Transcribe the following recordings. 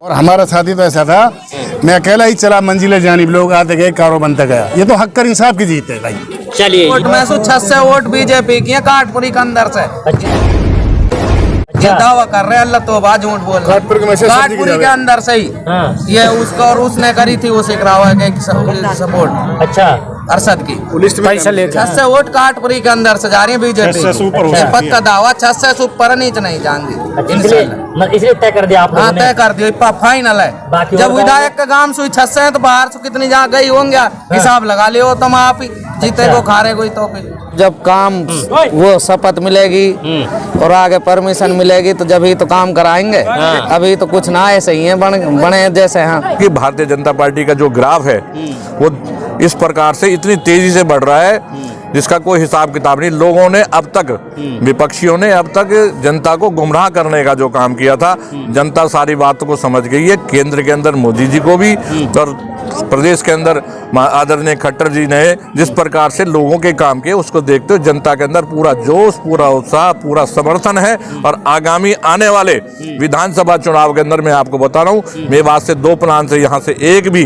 और हमारा साथी तो ऐसा था, मैं अकेला ही चला मंजिले जानिब, लोग आते गए कारो बनता गया। ये तो हक इंसाफ की जीत है भाई। चलिए वोट में से 600 वोट बीजेपी की है काठपुरी के अंदर से। ये दावा कर रहे हैं, अल्लाह तो बात झूठ बोल रहा है। काठपुरी के अंदर से ही ये उसका और उसने करी थी उसे करावा के सपोर्ट। अच्छा अरशद की पैसा लेकर 600 वोट काठपुरी के अंदर से जा रही है बीजेपी। पक्का दावा 600 से ऊपर नीचे नहीं जाएंगे इसलिए तय कर दिया आप लोगों ने। तय कर दिया, फाइनल है। जब विधायक का काम सुई 600 है तो बाहर से कितनी जहाँ गई होंगे हिसाब लगा लियो तुम आप ही, जीते को खारे कोई तो जब काम वो शपथ मिलेगी और आगे परमिशन मिलेगी तो जब ही तो काम कराएंगे। अभी तो कुछ ना ऐसे ही है बने जैसे हैं कि भारतीय जनता पार्टी का जो ग्राफ है वो इस प्रकार से इतनी तेजी से बढ़ रहा है जिसका कोई हिसाब किताब नहीं। लोगों ने अब तक, विपक्षियों ने अब तक जनता को गुमराह करने का जो काम किया था, जनता सारी बातों को समझ गई है। केंद्र के अंदर मोदी जी को भी और प्रदेश के अंदर आदरणीय खट्टर जी ने जिस प्रकार से लोगों के काम किए उसको देखते हुए जनता के अंदर पूरा जोश, पूरा उत्साह, पूरा समर्थन है। और आगामी आने वाले विधानसभा चुनाव के अंदर मैं आपको बता रहा हूँ, मेवात से 2 प्लान से यहाँ से एक भी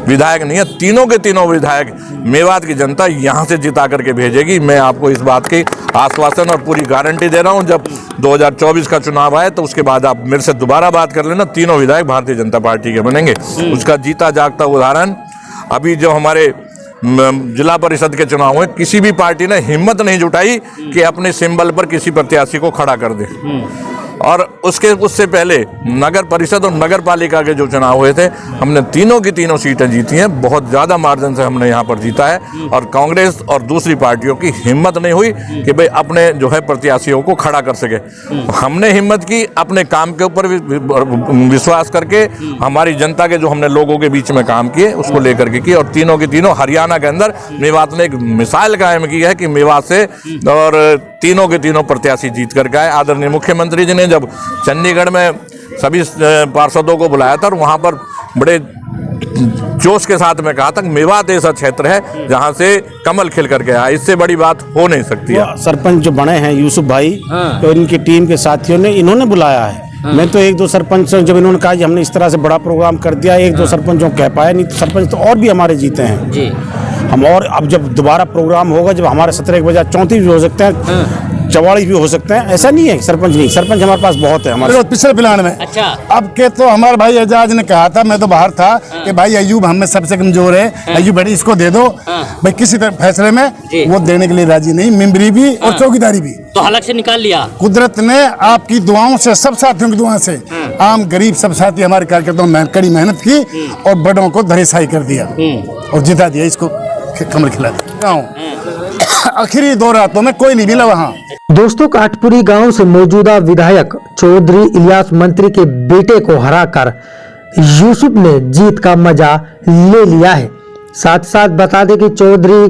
विधायक नहीं है, तीनों के तीनों विधायक मेवात की जनता यहाँ से जिता करके भेजेगी। मैं आपको इस बात की आश्वासन और पूरी गारंटी दे रहा हूँ। जब 2024 का चुनाव आए तो उसके बाद आप मेरे से दोबारा बात कर लेना, तीनों विधायक भारतीय जनता पार्टी के बनेंगे। उसका जीता जागता उदाहरण अभी जो हमारे जिला परिषद के चुनाव में किसी भी पार्टी ने हिम्मत नहीं जुटाई कि अपने सिंबल पर किसी प्रत्याशी को खड़ा कर दे। और उससे पहले नगर परिषद और नगर पालिका के जो चुनाव हुए थे, हमने तीनों की तीनों सीटें जीती हैं। बहुत ज़्यादा मार्जिन से हमने यहाँ पर जीता है। और कांग्रेस और दूसरी पार्टियों की हिम्मत नहीं हुई कि भाई अपने जो है प्रत्याशियों को खड़ा कर सके। हमने हिम्मत की, अपने काम के ऊपर विश्वास करके, हमारी जनता के जो हमने लोगों के बीच में काम किए उसको लेकर के किए। और तीनों की तीनों हरियाणा के अंदर मेवात ने एक मिसाल कायम की है कि मेवात से और तीनों के तीनों प्रत्याशी जीत करके आए। आदरणीय मुख्यमंत्री जी ने जब चंडीगढ़ में सभी पार्षदों को बुलाया था और वहां पर बड़े जोश के साथ में कहा था मेवात ऐसा क्षेत्र है जहां से कमल खिल करके आया, इससे बड़ी बात हो नहीं सकती है। सरपंच जो बने हैं यूसुफ भाई, तो इनकी टीम के साथियों ने इन्होंने बुलाया है। मैं तो 1-2 सरपंच जब इन्होंने कहा कि हमने इस तरह से बड़ा प्रोग्राम कर दिया, 1-2 सरपंचों कह पाए, नहीं तो सरपंच तो और भी हमारे जीते हैं जी। हम और अब जब दोबारा प्रोग्राम होगा, जब हमारे 17 के बजाय 34 भी हो सकते हैं, 44 भी हो सकते हैं। ऐसा नहीं है सरपंच नहीं, सरपंच हमारे पास बहुत है हमारे पिछले प्लान में। अच्छा, अब के तो हमारे भाई एजाज ने कहा था, मैं तो बाहर था, कि भाई अयूब हम में सबसे कमजोर है, अयूब बेटी इसको दे दो। भाई किसी तरह फैसले में वो देने के लिए राजी नहीं, मेंबरी भी और चौकीदारी भी तो हलक से निकाल लिया। कुदरत ने आपकी दुआओं से, सब साथियों की दुआ से, आम गरीब सब साथी हमारे कार्यकर्ताओं ने कड़ी मेहनत की और बड़ों को धरेशाई कर दिया और जिता दिया, इसको कमल खिला दिया। आखिरी 2 रातों में कोई नहीं मिला वहाँ। दोस्तों, काठपुरी गांव से मौजूदा विधायक चौधरी इलियास मंत्री के बेटे को हराकर यूसुफ ने जीत का मजा ले लिया है। साथ साथ बता दें कि चौधरी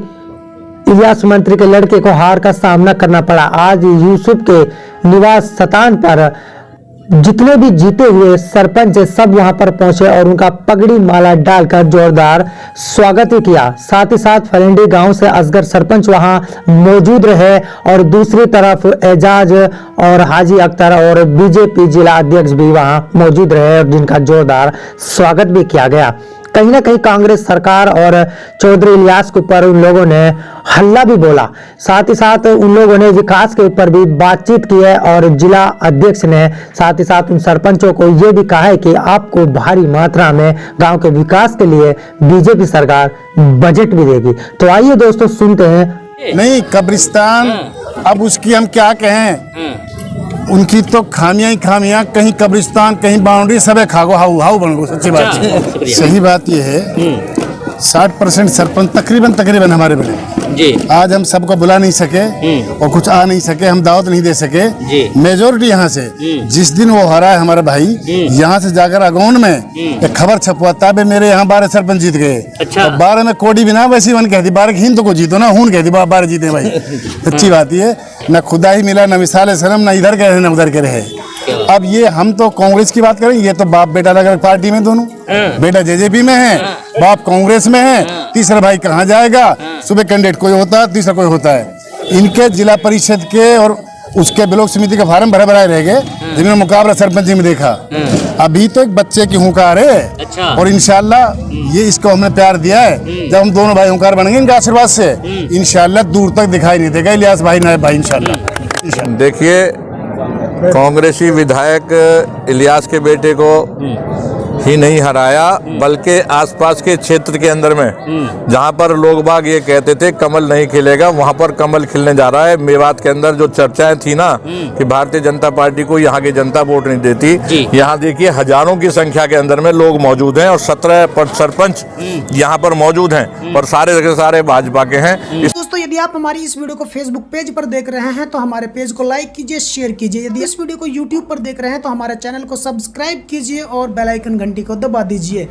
इलियास मंत्री के लड़के को हार का सामना करना पड़ा। आज यूसुफ के निवास स्थान पर जितने भी जीते हुए सरपंच सब वहां पर पहुंचे और उनका पगड़ी माला डालकर जोरदार स्वागत किया। साथ ही साथ फरेंडी गांव से असगर सरपंच वहां मौजूद रहे और दूसरी तरफ एजाज और हाजी अख्तर और बीजेपी जिला अध्यक्ष भी वहां मौजूद रहे और जिनका जोरदार स्वागत भी किया गया। कहीं ना कहीं कांग्रेस सरकार और चौधरी इलियास के ऊपर उन लोगों ने हल्ला भी बोला। साथ ही साथ उन लोगों ने विकास के ऊपर भी बातचीत की है और जिला अध्यक्ष ने साथ ही साथ उन सरपंचों को ये भी कहा है कि आपको भारी मात्रा में गांव के विकास के लिए बीजेपी सरकार बजट भी देगी। तो आइए दोस्तों सुनते हैं। नहीं, कब्रिस्तान अब उसकी हम क्या कहें, उनकी तो खामियां ही खामियां, कहीं कब्रिस्तान कहीं बाउंड्री, सब खागो हाउ हाउ बन गो। सच्ची बात है। सही बात यह है 60% सरपंच तकरीबन हमारे बने जी। आज हम सबको बुला नहीं सके और कुछ आ नहीं सके, हम दावत नहीं दे सके। मेजोरिटी यहाँ से जिस दिन वो हरा है हमारा भाई, यहाँ से जाकर अगौन में एक खबर छपवाता है मेरे यहाँ 12 सरपंच जीत गए। अच्छा। और 12 में कोडी भी ना वैसी वन कहती, 12 हिंद को जीतो ना, हून कहती 12 जीते भाई। सच्ची बात ये न खुदा ही मिला, न मिसाल सनम, न इधर के रहे न उधर के रहे। अब ये हम तो कांग्रेस की बात करें, ये तो बाप बेटा अलग अलग पार्टी में, दोनों बेटा जेजेपी में है, बाप कांग्रेस में है, तीसरा भाई कहाँ जाएगा, सुबह कैंडिडेट कोई होता है, तीसरा कोई होता है। इनके जिला परिषद के और उसके ब्लॉक समिति का फार्म भरा भरा रह गए, जिन्होंने मुकाबला सरपंच में देखा। अभी तो एक बच्चे की हुंकार है। अच्छा। और इंशाल्लाह ये इसको हमने प्यार दिया है। जब हम दोनों भाई हुंकार बनेंगे इनके आशीर्वाद से, इंशाल्लाह दूर तक दिखाई नहीं देगा इलियास भाई नायब भाई इंशाल्लाह। देखिए, कांग्रेसी विधायक इलियास के बेटे को ही नहीं हराया, बल्कि आसपास के क्षेत्र के अंदर में जहां पर लोग बाग ये कहते थे कमल नहीं खिलेगा, वहां पर कमल खिलने जा रहा है। मेवात के अंदर जो चर्चाएं थी ना कि भारतीय जनता पार्टी को यहाँ की जनता वोट नहीं देती, यहाँ देखिए हजारों की संख्या के अंदर में लोग मौजूद हैं और 17 सरपंच यहाँ पर मौजूद हैं और सारे के सारे भाजपा के हैं। दोस्तों, यदि आप हमारी इस वीडियो को फेसबुक पेज पर देख रहे हैं तो हमारे पेज को लाइक कीजिए, शेयर कीजिए। यदि इस वीडियो को यूट्यूब पर देख रहे हैं तो हमारे चैनल को सब्सक्राइब कीजिए और बेल आइकन घंटी को दबा दीजिए।